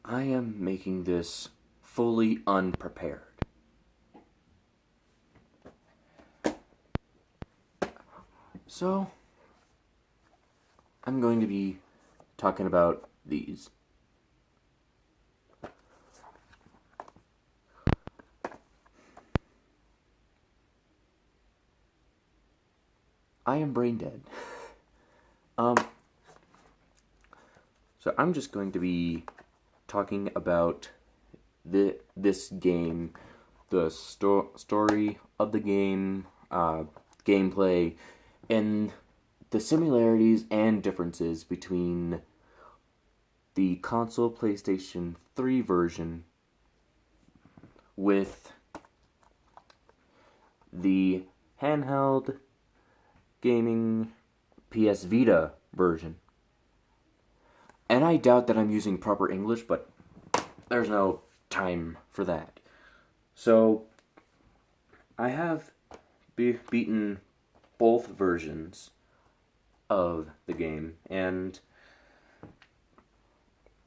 I am making this fully unprepared. So, I'm going to be talking about these. I am brain dead. So I'm just going to be talking about this game, the story of the game, gameplay, and the similarities and differences between the console PlayStation 3 version with the handheld gaming PS Vita version. And I doubt that I'm using proper English, but there's no time for that. So, I have beaten both versions of the game, and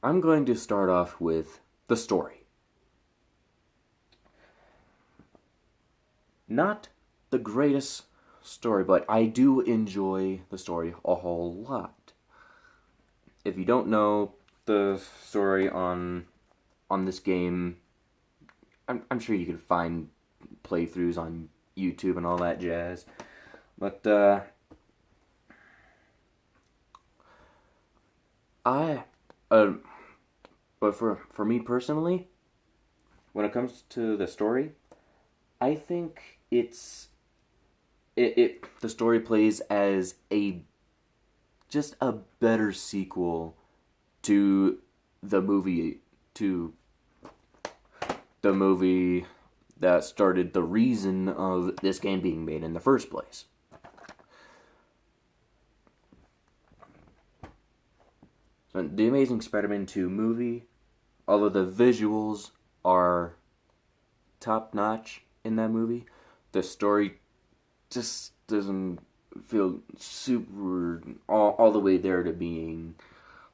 I'm going to start off with the story. Not the greatest story, but I do enjoy the story a whole lot. If you don't know the story on this game, I'm sure you could find playthroughs on YouTube and all that jazz. But for me personally, when it comes to the story, I think the story plays as just a better sequel to the movie that started the reason of this game being made in the first place. So the Amazing Spider-Man 2 movie, although the visuals are top-notch in that movie, the story just doesn't feel super all the way there to being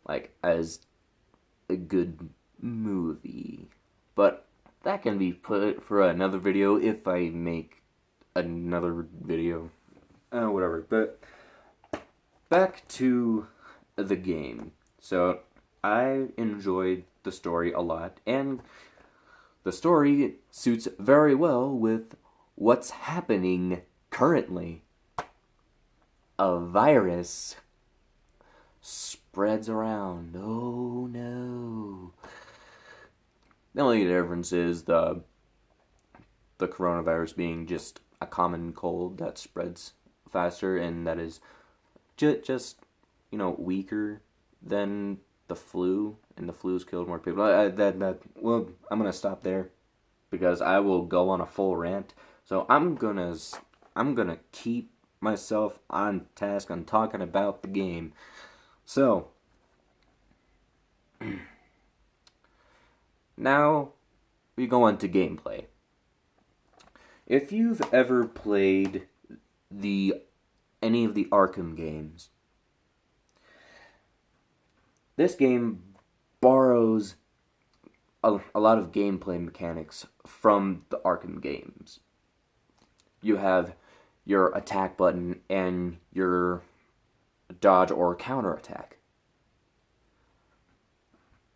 like as a good movie. But that can be put for another video if I make another video. Whatever. But back to the game. So I enjoyed the story a lot, and the story suits very well with what's happening currently. A virus spreads around. Oh no. The only difference is the coronavirus being just a common cold that spreads faster, and that is just weaker than the flu, and the flu's killed more people. Well, I'm gonna stop there because I will go on a full rant. So I'm gonna keep myself on task on talking about the game. So now we go on to gameplay. If you've ever played any of the Arkham games, this game borrows a lot of gameplay mechanics from the Arkham games. You have your attack button and your dodge or counter attack.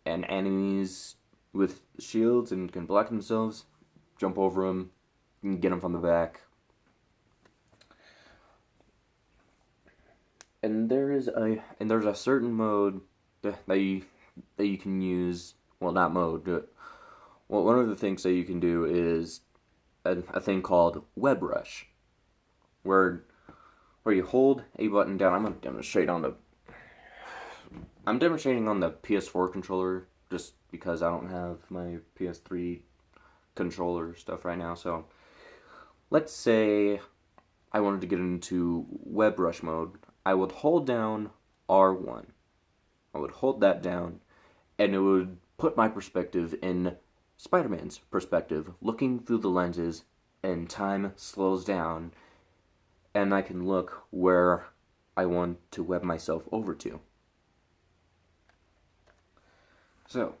And enemies with shields and can block themselves, jump over them, and get them from the back. And there's a certain mode that you can use. Well, not mode. Well, one of the things that you can do is a thing called Web Rush, where you hold a button down. I'm demonstrating on the PS4 controller just because I don't have my PS3 controller stuff right now. So let's say I wanted to get into Web Rush mode. I would hold down R1. I would hold that down, and it would put my perspective in Spider-Man's perspective, looking through the lenses, and time slows down, and I can look where I want to web myself over to. So,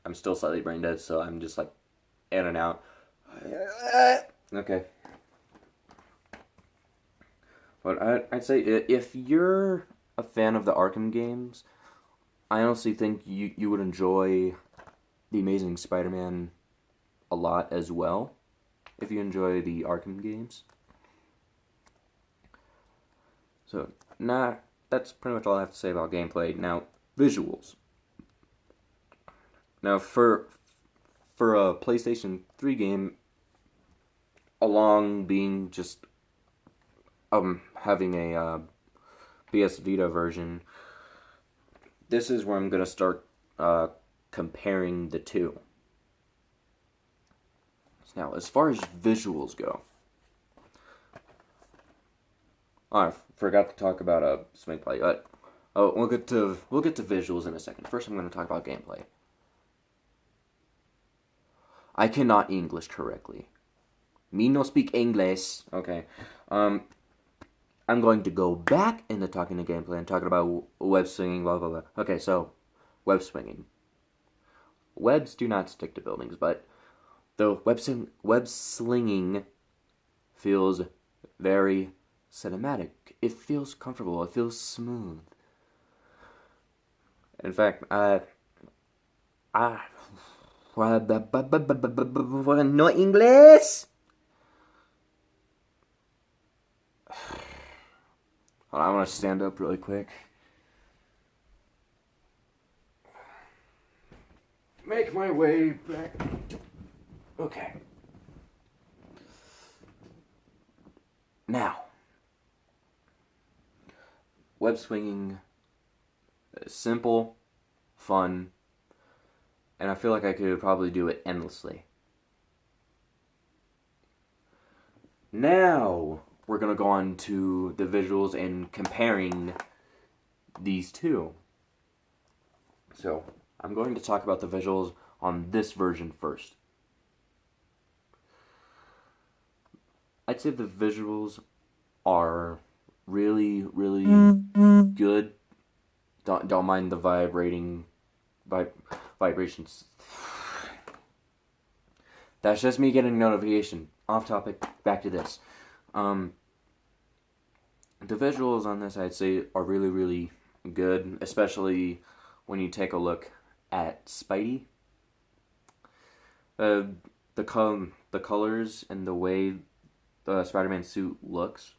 I'm still slightly brain dead, so I'm just like in and out. Okay. But I'd say if you're a fan of the Arkham games, I honestly think you would enjoy The Amazing Spider-Man a lot as well, if you enjoy the Arkham games. So, that's pretty much all I have to say about gameplay. Now, visuals. Now, for a PlayStation 3 game, along being just having a PS Vita version, this is where I'm gonna start comparing the two. Now, as far as visuals go, I forgot to talk about gameplay. But we'll get to visuals in a second. First, I'm going to talk about gameplay. I cannot English correctly. Me no speak English. Okay. I'm going to go back into talking to gameplay and talking about web swinging. Blah blah blah. Okay, so web swinging. Webs do not stick to buildings, but the web slinging feels very cinematic. It feels comfortable. It feels smooth. In fact, no English. Hold on, I want to stand up really quick. Make my way back. Okay. Now, web swinging is simple, fun, and I feel like I could probably do it endlessly. Now, we're going to go on to the visuals and comparing these two. So, I'm going to talk about the visuals on this version first. I'd say the visuals are really, really good. Don't mind the vibrations. That's just me getting a notification. Off topic, back to this. The visuals on this, I'd say, are really, really good, especially when you take a look at Spidey. The colors and the way the Spider-Man suit looks,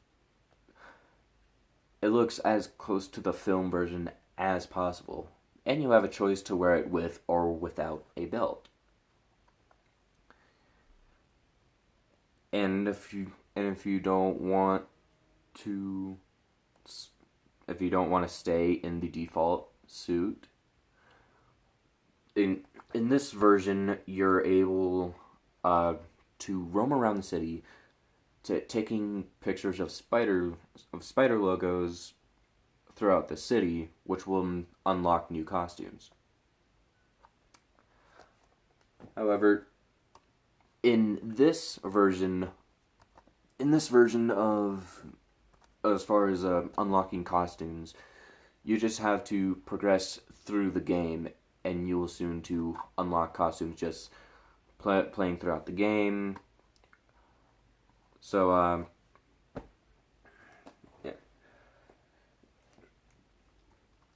it looks as close to the film version as possible, and you have a choice to wear it with or without a belt. And if you don't want to stay in the default suit, in this version you're able to roam around the city, taking pictures of spider logos throughout the city, which will unlock new costumes. However, in this version of, as far as unlocking costumes, you just have to progress through the game, and you will soon to unlock costumes just playing throughout the game. So, yeah.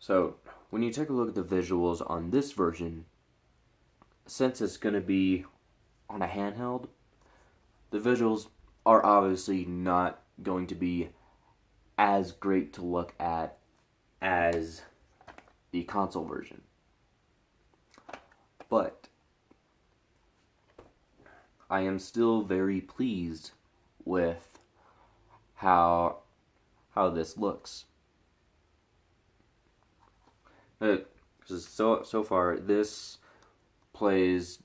So, when you take a look at the visuals on this version, since it's going to be on a handheld, the visuals are obviously not going to be as great to look at as the console version. But I am still very pleased with how this looks. So far, this plays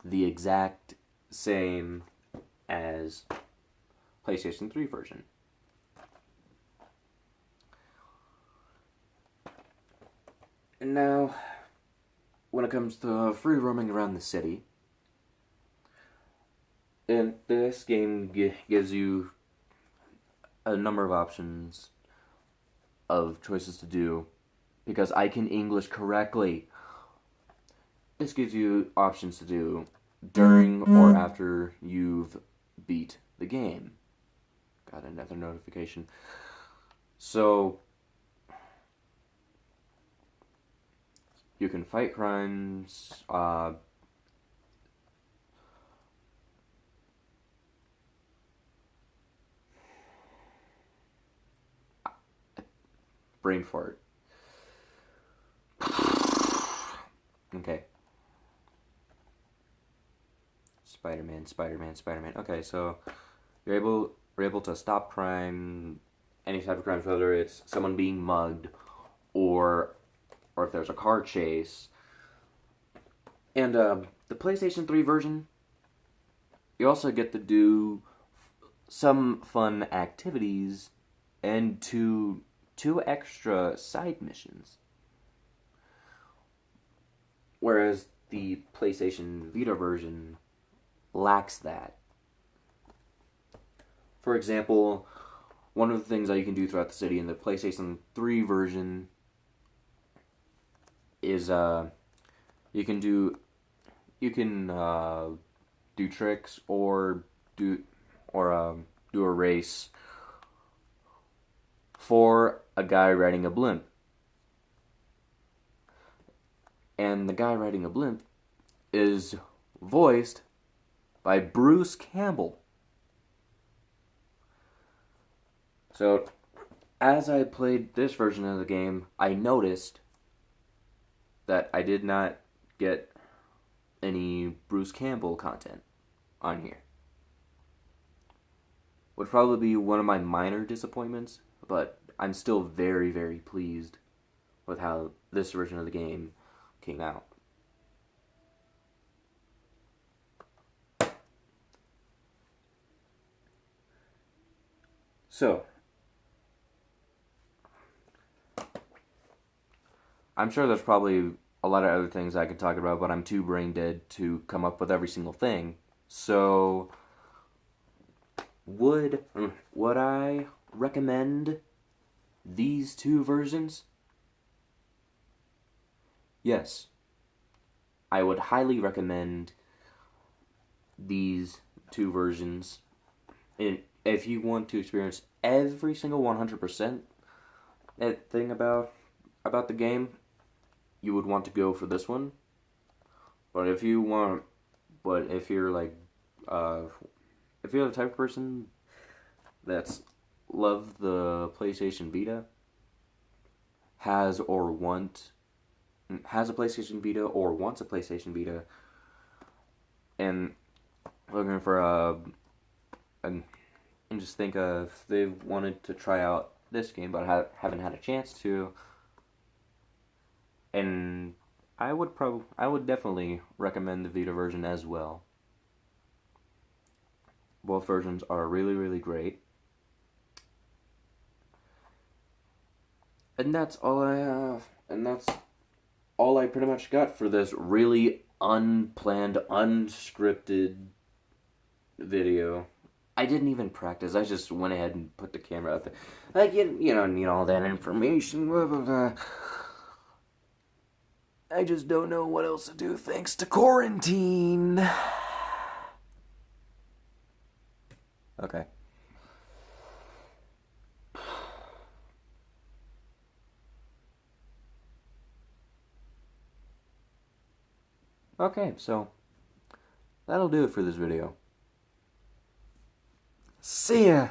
the exact same as PlayStation 3 version. And now, when it comes to free roaming around the city, and this game gives you a number of options of choices to do because I can English correctly. This gives you options to do during or after you've beat the game. Got another notification. So, you can fight crimes, brain fart. Okay. Spider-Man. Okay, so you're able to stop crime, any type of crimes, whether it's someone being mugged or if there's a car chase. And the PlayStation 3 version, you also get to do some fun activities and two extra side missions. Whereas the PlayStation Vita version lacks that. For example, one of the things that you can do throughout the city in the PlayStation 3 version is you can do tricks or do a race for a guy riding a blimp. And the guy riding a blimp is voiced by Bruce Campbell. So, as I played this version of the game, I noticed that I did not get any Bruce Campbell content on here. Would probably be one of my minor disappointments, but I'm still very, very pleased with how this version of the game came out. So, I'm sure there's probably a lot of other things I could talk about, but I'm too brain dead to come up with every single thing. So, would I recommend these two versions? Yes. I would highly recommend these two versions. And if you want to experience every single 100% thing about the game, you would want to go for this one. But if you're like, if you're the type of person that's loved the PlayStation Vita, has a PlayStation Vita or wants a PlayStation Vita, and looking for and just think if they've wanted to try out this game but haven't had a chance to, and I would definitely recommend the Vita version as well. Both versions are really, really great. And that's all I have. And that's all I pretty much got for this really unplanned, unscripted video. I didn't even practice. I just went ahead and put the camera out there. Like, you don't need all that information. Blah, blah, blah. I just don't know what else to do thanks to quarantine. Okay. Okay, so that'll do it for this video. See ya!